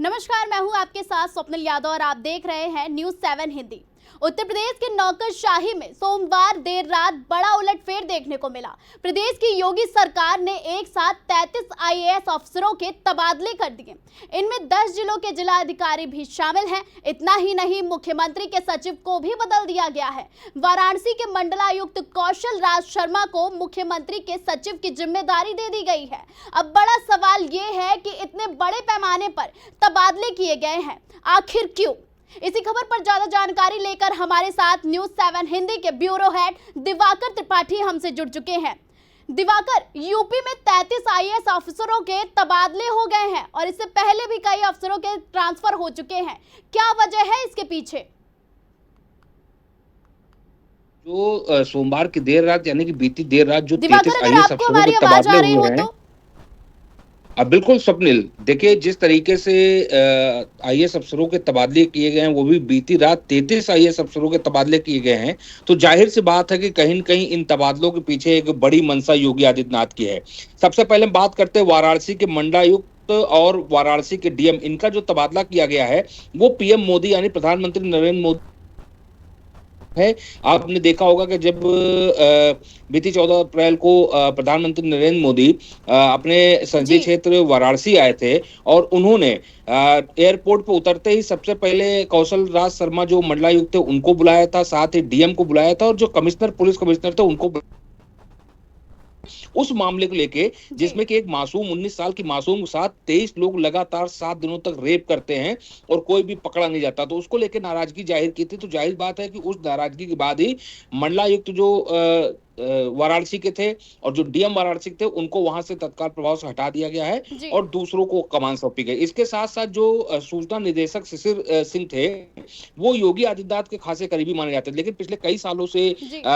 नमस्कार, मैं हूं आपके साथ स्वप्निल यादव और आप देख रहे हैं न्यूज़ 7 हिंदी। उत्तर प्रदेश के नौकरशाही में सोमवार देर रात बड़ा उलटफेर देखने को मिला। प्रदेश की योगी सरकार ने एक साथ 33 आईएएस अफसरों के तबादले कर दिए। इनमें 10 जिलों के जिला अधिकारी भी शामिल हैं। इतना ही नहीं, मुख्यमंत्री के सचिव को भी बदल दिया गया है। वाराणसी के मंडलायुक्त कौशल राज शर्मा को मुख्यमंत्री के सचिव की जिम्मेदारी दे दी गई है। अब बड़ा सवाल ये है कि इतने बड़े पैमाने पर तबादले किए गए हैं, आखिर क्यों? इसी खबर पर ज्यादा जानकारी लेकर हमारे साथ न्यूज़ 7 हिंदी के ब्यूरो हेड दिवाकर त्रिपाठी हमसे जुड़ चुके हैं। दिवाकर, यूपी में 33 आईएएस अफसरों के तबादले हो गए हैं और इससे पहले भी कई अफसरों के ट्रांसफर हो चुके हैं। क्या वजह है इसके पीछे? जो सोमवार की देर रात यानी कि बीती देर रात जो 33 दिवाकर, अगर आईएएस आपको अफसरों हमारी के आवाज आ तबादले रही हुए हो हैं। तो बिल्कुल स्वप्निल, देखिए जिस तरीके से आईएएस अफसरों के तबादले किए गए हैं, वो भी बीती रात 33 आईएएस अफसरों के तबादले किए गए हैं, तो जाहिर सी बात है कि कहीं न कहीं इन तबादलों के पीछे एक बड़ी मंशा योगी आदित्यनाथ की है। सबसे पहले हम बात करते हैं वाराणसी के मंडलायुक्त और वाराणसी के डीएम, इनका जो तबादला किया गया है, वो पीएम मोदी यानी प्रधानमंत्री नरेंद्र मोदी है। आपने देखा होगा कि जब बीती 14 अप्रैल को प्रधानमंत्री नरेंद्र मोदी अपने संसदीय क्षेत्र वाराणसी आए थे और उन्होंने एयरपोर्ट पर उतरते ही सबसे पहले कौशल राज शर्मा जो मंडलायुक्त थे उनको बुलाया था, साथ ही डीएम को बुलाया था और जो कमिश्नर पुलिस कमिश्नर थे उनको उस मामले को लेके जिसमें कि एक मासूम 19 साल की मासूम के साथ 23 लोग लगातार 7 दिनों तक रेप करते हैं और कोई भी पकड़ा नहीं जाता, तो उसको लेकर नाराजगी जाहिर की थी। तो जाहिर बात है कि उस नाराजगी के बाद ही मंडलायुक्त जो वाराणसी के थे और जो डीएम वाराणसी के थे उनको वहां से तत्काल प्रभाव से हटा दिया गया है और दूसरों को कमान सौंपी गई। इसके साथ साथ जो सूचना निदेशक शिशिर सिंह थे, वो योगी आदित्यनाथ के खासे करीबी माने जाते थे, लेकिन पिछले कई सालों से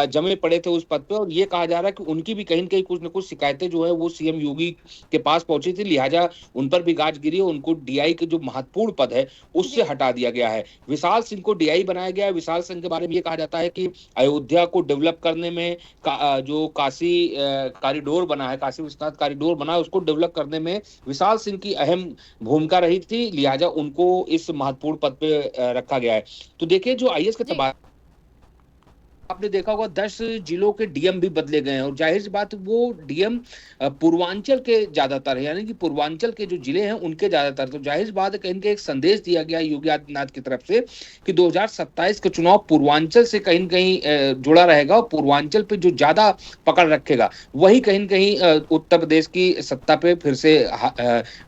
जमे पड़े थे उस पद पे और ये कहा जा रहा है कि उनकी भी कहीं न कहीं कुछ न कुछ शिकायतें जो है वो सीएम योगी के पास पहुंची थी, लिहाजा उन पर भी गाज गिरी और उनको डीआई के जो महत्वपूर्ण पद है उससे हटा दिया गया है। विशाल सिंह को डीआई बनाया गया है। विशाल सिंह के बारे में ये कहा जाता है कि अयोध्या को डेवलप करने में जो काशी कॉरिडोर बना है, काशी विश्वनाथ कॉरिडोर बना है, उसको डेवलप करने में विशाल सिंह की अहम भूमिका रही थी, लिहाजा उनको इस महत्वपूर्ण पद पे रखा गया है। तो देखिए जो आईएएस के तबादले आपने देखा होगा 10 जिलों के डीएम भी बदले गए हैं और जाहिर सी बात वो डीएम पूर्वांचल के ज्यादातर है, यानी कि पूर्वांचल के जो जिले हैं उनके ज्यादातर। तो जाहिर बात है कहीं एक संदेश दिया गया योगी आदित्यनाथ की तरफ से कि 2027 का चुनाव पूर्वांचल से कहीं न कहीं जुड़ा रहेगा और पूर्वांचल पे जो ज्यादा पकड़ रखेगा वही कहीं न कहीं उत्तर प्रदेश की सत्ता पे फिर से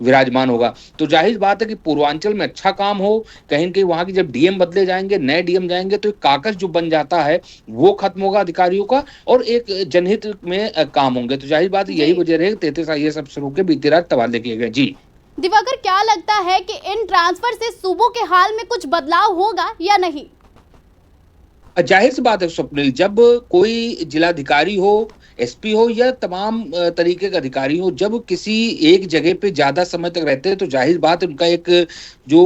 विराजमान होगा। तो जाहिर बात है कि पूर्वांचल में अच्छा काम हो, कहीं न कहीं वहां की जब डीएम बदले जाएंगे, नए डीएम जाएंगे तो एक काकस जो बन जाता है वो खत्म होगा अधिकारियों का और एक जनहित में काम होंगे। तो जाहिर बात यही वजह रही 33 आईएएस अफसरों के बीती रात तबादले किए गए। जी दिवाकर, क्या लगता है कि इन ट्रांसफर से सूबों के हाल में कुछ बदलाव होगा या नहीं? जाहिर सी बात है स्वप्निल, जब कोई जिलाधिकारी हो, एसपी हो या तमाम तरीके के अधिकारी हो, जब किसी एक जगह पे ज्यादा समय तक रहते हैं तो जाहिर बात है उनका एक जो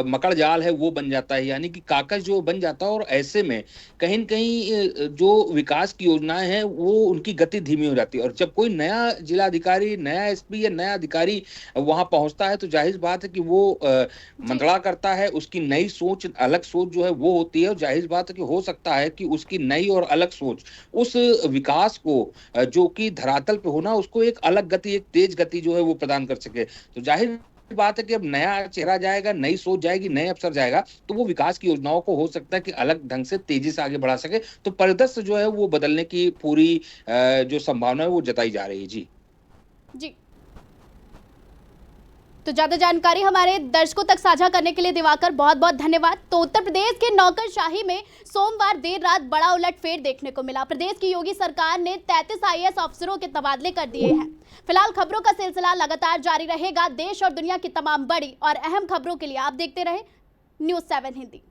मकड़ जाल है वो बन जाता है, यानी कि काकस जो बन जाता है और ऐसे में कहीं न कहीं जो विकास की योजनाएं हैं वो उनकी गति धीमी हो जाती है। और जब कोई नया जिलाधिकारी, नया एसपी या नया अधिकारी वहां पहुंचता है तो जाहिर बात है कि वो मंथड़ा करता है, उसकी नई सोच, अलग सोच जो है वो होती है और जाहिर बात है कि हो सकता है कि उसकी नई और अलग सोच उस विकास को जो कि धरातल पे होना उसको एक अलग गति, एक तेज गति जो है वो प्रदान कर सके। तो जाहिर बात है कि अब नया चेहरा जाएगा, नई सोच जाएगी, नए अफसर जाएगा तो वो विकास की योजनाओं को हो सकता है कि अलग ढंग से तेजी से आगे बढ़ा सके। तो परिदृश्य जो है वो बदलने की पूरी जो संभावना है वो जताई जा रही है। जी जी, तो ज्यादा जानकारी हमारे दर्शकों तक साझा करने के लिए दिवाकर बहुत बहुत धन्यवाद। तो उत्तर प्रदेश के नौकरशाही में सोमवार देर रात बड़ा उलटफेर देखने को मिला। प्रदेश की योगी सरकार ने 33 आईएएस अफसरों के तबादले कर दिए हैं। फिलहाल खबरों का सिलसिला लगातार जारी रहेगा। देश और दुनिया की तमाम बड़ी और अहम खबरों के लिए आप देखते रहे न्यूज़ 7 हिंदी।